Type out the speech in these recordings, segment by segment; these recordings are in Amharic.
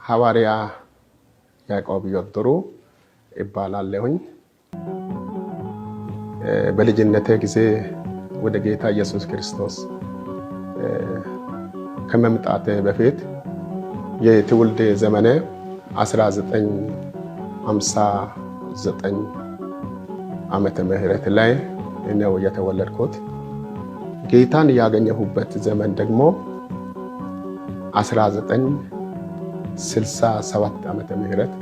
ሐዋርያ ያዕቆብ ይወድሩ ይባላለሁኝ። በልጅነቴ ጊዜ ወደ ጌታ ኢየሱስ ክርስቶስ ከመምጣቴ በፊት የትውልድ ዘመኔ 1959 ዓመተ ምህረት ላይ ነው የተወለድኩት። ጌታን ያገኘሁበት ዘመን ደግሞ 1967 ዓመተ ምህረት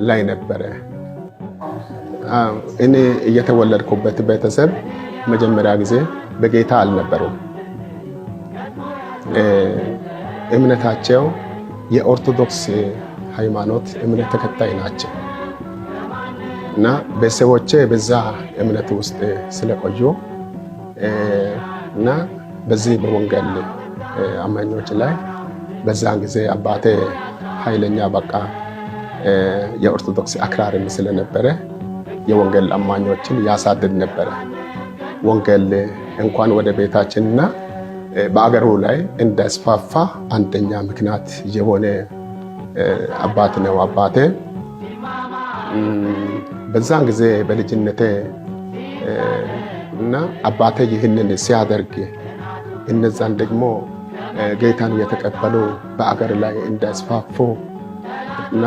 ላይ ነበረ። እኔ የተወለድኩበት ቤተሰብ መጀመሪያ ጊዜ በጌታ አልነበሩም። እምነታቸው የኦርቶዶክስ ሃይማኖት እምነት ተከታይ ናቸው እና ቤተሰቦቼ በዛ እምነት ውስጥ ስለቆዩ እና በዚህ በወንጌል አማኞች ላይ በዛን ጊዜ አባቴ ኃይለኛ በቃ የኦርቶዶክስ አክራሪም ስለነበረ የወንጌል አማኞችን ያሳድድ ነበረ። ወንጌል እንኳን ወደ ቤታችንና በአገሩ ላይ እንዳስፋፋ አንደኛ ምክንያት የሆነ አባት ነው አባቴ። በዛን ጊዜ በልጅነቴ እና አባቴ ይህንን ሲያደርግ እነዛን ደግሞ ጌታን የተቀበሉ በአገር ላይ እንዳስፋፉ እና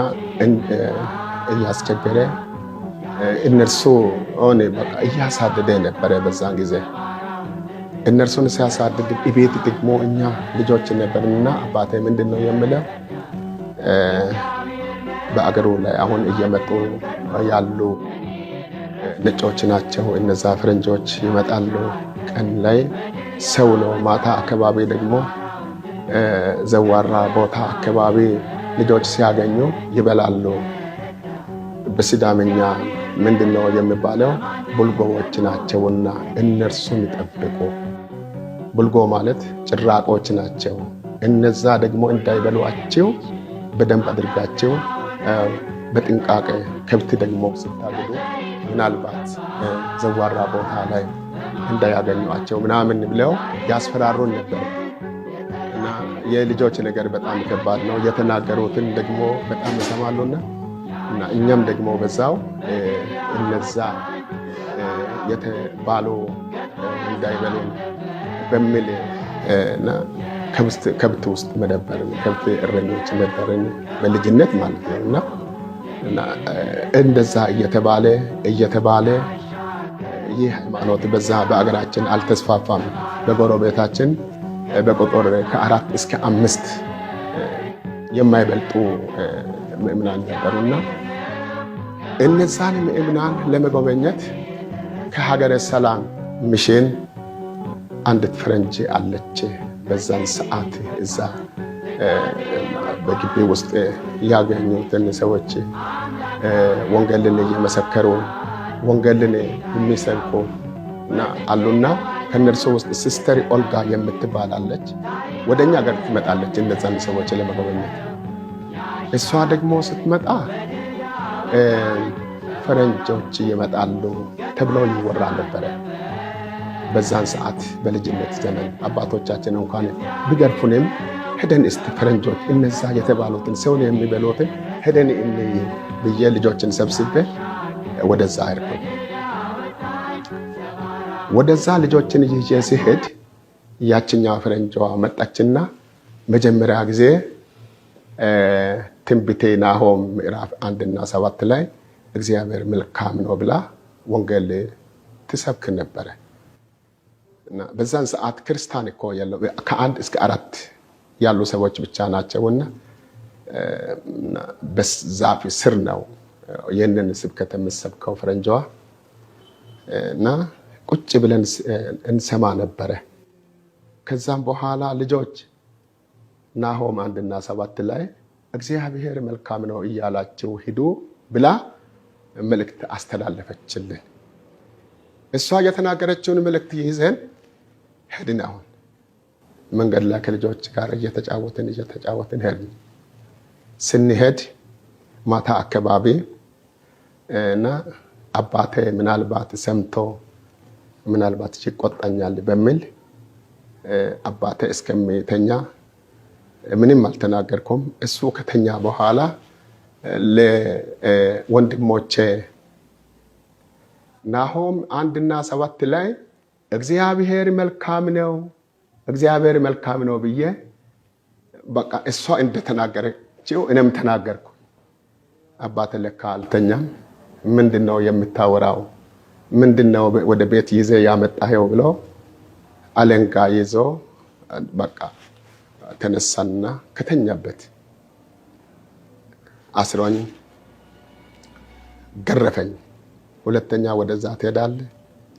እያስቸገረ እነርሱ ሆነ በቃ እያሳደደ ነበረ። በዛን ጊዜ እነርሱን ሲያሳድድ ቤት ደግሞ እኛ ልጆች ነበርና አባቴ ምንድነው የምለው በአገሩ ላይ አሁን እየመጡ ያሉ ነጮች ናቸው፣ እነዛ ፈረንጆች ይመጣሉ። ቀን ላይ ሰው ነው፣ ማታ አካባቢ ደግሞ ዘዋራ ቦታ አካባቢ ልጆች ሲያገኙ ይበላሉ። በሲዳምኛ ምንድነው የሚባለው ቡልጎዎች ናቸውና እነርሱን ይጠብቁ። ቡልጎ ማለት ጭራቆች ናቸው። እነዛ ደግሞ እንዳይበሏቸው በደንብ አድርጋቸው በጥንቃቄ ከብት ደግሞ ስታግዱ ምናልባት ዘዋራ ቦታ ላይ እንዳያገኟቸው ምናምን ብለው ያስፈራሩን ነበር። እና የልጆች ነገር በጣም ከባድ ነው። የተናገሩትን ደግሞ በጣም ይሰማሉና እና እኛም ደግሞ በዛው እነዛ የተባሉ እንዳይበሉን በሚል እና ከብት ውስጥ መደበርን ከብት እረኞች ነበርን በልጅነት ማለት ነው። እና እንደዛ እየተባለ ይህ ሃይማኖት በዛ በአገራችን አልተስፋፋም። በጎረቤታችን በቁጥር ከ4 እስከ 5 የማይበልጡ ምእምናን ነበሩና እነዛን ምእምናን ለመጎበኘት ከሀገረ ሰላም ሚሽን አንዲት ፈረንጅ አለች። በዛን ሰዓት እዛ በግቢ ውስጥ ያገኙትን ሰዎች ወንጌልን እየመሰከሩ ወንጌልን የሚሰብኩ እና አሉና ከነርሱ ውስጥ ሲስተር ኦልጋ የምትባላለች ወደኛ ሀገር ትመጣለች እነዛን ሰዎች ለመጎብኘት። እሷ ደግሞ ስትመጣ ፈረንጆች ይመጣሉ ተብሎ ይወራ ነበረ። በዛን ሰዓት በልጅነት ዘመን አባቶቻችን እንኳን ቢገርፉንም ሄደን እስቲ ፈረንጆች እነዛ የተባሉትን ሰውን የሚበሉትን ሄደን እንይ ብዬ ልጆችን ሰብስቤ ወደዛ ሄድኩኝ። ወደዛ ልጆችን ይዤ ሲሄድ ያችኛው ፈረንጇ መጣችና መጀመሪያ ጊዜ ትንቢተ ናሆም ምዕራፍ 1 እና 7 ላይ እግዚአብሔር መልካም ነው ብላ ወንጌል ትሰብክ ነበረ። እና በዛን ሰዓት ክርስቲያን እኮ ያለው ከ1 እስከ 4 ያሉ ሰዎች ብቻ ናቸውና በዛፍ ስር ነው ይህንን ስብከት የምትሰብከው ፈረንጇ። እና ቁጭ ብለን እንሰማ ነበረ። ከዛም በኋላ ልጆች ናሆም 1 እና 7 ላይ እግዚአብሔር መልካም ነው እያላችሁ ሂዱ ብላ መልእክት አስተላለፈችልን። እሷ የተናገረችውን መልእክት ይዘን ሄድን። አሁን መንገድ ላይ ከልጆች ጋር እየተጫወትን ሄድን። ስንሄድ ማታ አካባቢ እና አባቴ ምናልባት ሰምቶ ምናልባት ይቆጣኛል በሚል አባቴ እስከሚተኛ ምንም አልተናገርኩም። እሱ ከተኛ በኋላ ለወንድሞቼ ናሆም 1:7 ላይ እግዚአብሔር መልካም ነው ብዬ በቃ እሷ እንደተናገረችው እኔም ተናገርኩ። አባቴ ለካ አልተኛም። ምንድነው የምታወራው? ምንድነው ወደ ቤት ይዘ ያመጣኸው ብሎ አለንጋ ይዞ በቃ ተነሳና ከተኛበት አስሮኝ ገረፈኝ። ሁለተኛ ወደዛ ትሄዳለህ?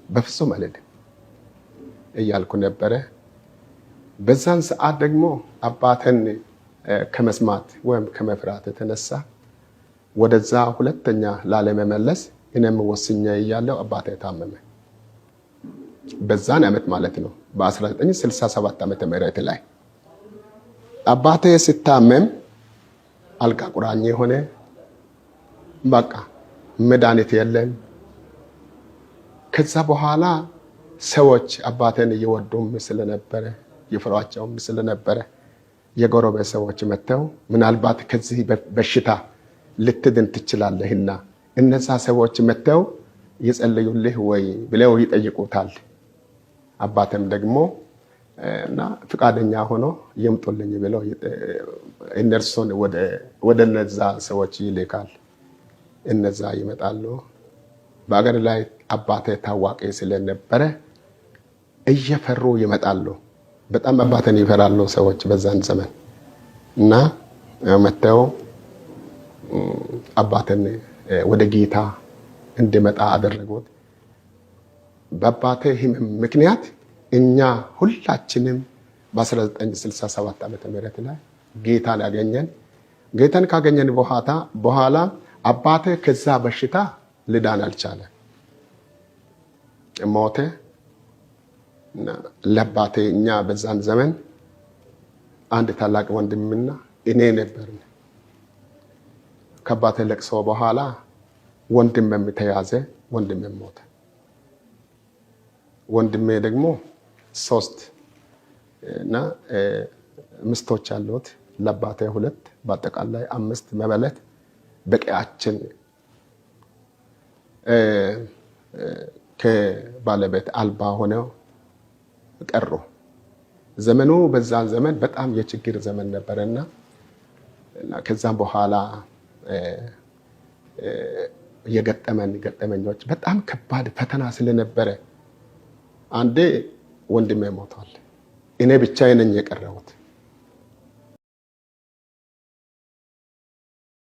በፍጹም አልሄድም እያልኩ ነበረ። በዛን ሰዓት ደግሞ አባቴን ከመስማት ወይም ከመፍራት የተነሳ ወደዛ ሁለተኛ ላለመመለስ እኔም ወስኜ እያለሁ አባቴ ታመመ። በዛን ዓመት ማለት ነው በ1967 ዓመተ ምህረት ላይ አባቴ ሲታመም አልጋ ቁራኛ ሆነ። በቃ መድኃኒት የለም። ከዛ በኋላ ሰዎች አባቴን እየወዱም ስለነበረ ይፈሯቸውም ስለነበረ የጎረቤት ሰዎች መጥተው ምናልባት ከዚህ በሽታ ልትድን ትችላለህና እነዛ ሰዎች መጥተው ይጸልዩልህ ወይ ብለው ይጠይቁታል። አባቴም ደግሞ እና ፍቃደኛ ሆኖ ይምጡልኝ ብለው እነርሱን ወደ እነዛ ሰዎች ይልካል። እነዛ ይመጣሉ። በአገር ላይ አባቴ ታዋቂ ስለነበረ እየፈሩ ይመጣሉ። በጣም አባቴን ይፈራሉ ሰዎች በዛን ዘመን እና መጥተው አባቴን ወደ ጌታ እንዲመጣ አደረጉት። በአባቴ ሕመም ምክንያት እኛ ሁላችንም በ1967 ዓመተ ምህረት ላይ ጌታን ያገኘን። ጌታን ካገኘን በኋላ አባቴ ከዛ በሽታ ልዳን አልቻለም፣ ሞተ። ለአባቴ እኛ በዛን ዘመን አንድ ታላቅ ወንድምና እኔ ነበርን። ከአባቴ ለቅሶ በኋላ ወንድሜም ተያዘ፣ ወንድሜም ሞተ። ወንድሜ ደግሞ 3 እና ምስቶች አሉት፣ ለአባቴ 2፣ በአጠቃላይ 5 መበለት በቀያችን ከባለቤት አልባ ሆነው ቀሩ። ዘመኑ በዛን ዘመን በጣም የችግር ዘመን ነበርና ከዛም በኋላ ገጠመኞች በጣም ከባድ ፈተና ስለነበረ አንዴ ወንድሜ ሞቷል። እኔ ብቻዬን ነኝ የቀረሁት።